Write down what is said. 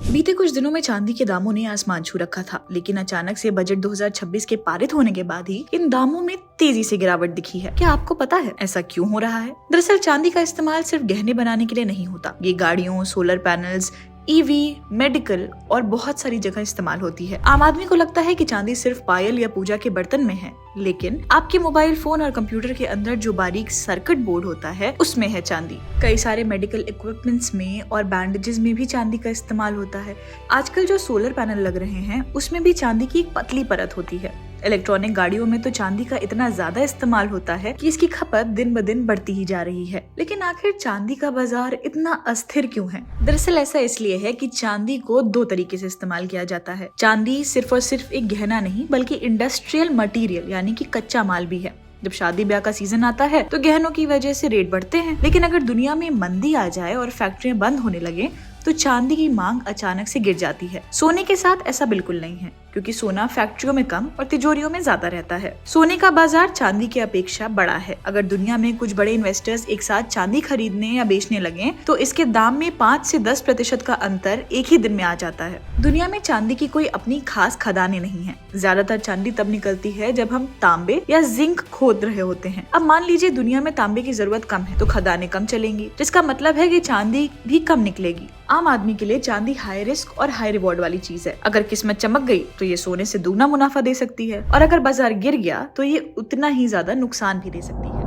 बीते कुछ दिनों में चांदी के दामों ने आसमान छू रखा था, लेकिन अचानक से बजट 2026 के पारित होने के बाद ही इन दामों में तेजी से गिरावट दिखी है। क्या आपको पता है ऐसा क्यों हो रहा है? दरअसल चांदी का इस्तेमाल सिर्फ गहने बनाने के लिए नहीं होता। ये गाड़ियों, सोलर पैनल्स, ईवी, मेडिकल और बहुत सारी जगह इस्तेमाल होती है। आम आदमी को लगता है कि चांदी सिर्फ पायल या पूजा के बर्तन में है, लेकिन आपके मोबाइल फोन और कंप्यूटर के अंदर जो बारीक सर्किट बोर्ड होता है उसमें है चांदी। कई सारे मेडिकल इक्विपमेंट्स में और बैंडेजेस में भी चांदी का इस्तेमाल होता है। आजकल जो सोलर पैनल लग रहे हैं उसमें भी चांदी की एक पतली परत होती है। इलेक्ट्रॉनिक गाड़ियों में तो चांदी का इतना ज्यादा इस्तेमाल होता है कि इसकी खपत दिन ब दिन बढ़ती ही जा रही है। लेकिन आखिर चांदी का बाजार इतना अस्थिर क्यों है? दरअसल ऐसा इसलिए है कि चांदी को दो तरीके से इस्तेमाल किया जाता है। चांदी सिर्फ और सिर्फ एक गहना नहीं, बल्कि इंडस्ट्रियल मटेरियल यानी कि कच्चा माल भी है। जब शादी ब्याह का सीजन आता है तो गहनों की वजह से रेट बढ़ते हैं, लेकिन अगर दुनिया में मंदी आ जाए और फैक्ट्रियां बंद होने लगे तो चांदी की मांग अचानक से गिर जाती है। सोने के साथ ऐसा बिल्कुल नहीं है, क्योंकि सोना फैक्ट्रियों में कम और तिजोरियों में ज्यादा रहता है। सोने का बाजार चांदी की अपेक्षा बड़ा है। अगर दुनिया में कुछ बड़े इन्वेस्टर्स एक साथ चांदी खरीदने या बेचने लगे तो इसके दाम में 5 से 10% का अंतर एक ही दिन में आ जाता है। दुनिया में चांदी की कोई अपनी खास खदानें नहीं है। ज्यादातर चांदी तब निकलती है जब हम तांबे या जिंक खोद रहे होते हैं। अब मान लीजिए दुनिया में तांबे की जरूरत कम है तो खदानें कम चलेंगी, जिसका मतलब है कि चांदी भी कम निकलेगी। आम आदमी के लिए चांदी हाई रिस्क और हाई रिवॉर्ड वाली चीज है। अगर किस्मत चमक गई तो ये सोने से दुगना मुनाफा दे सकती है, और अगर बाजार गिर गया तो ये उतना ही ज्यादा नुकसान भी दे सकती है।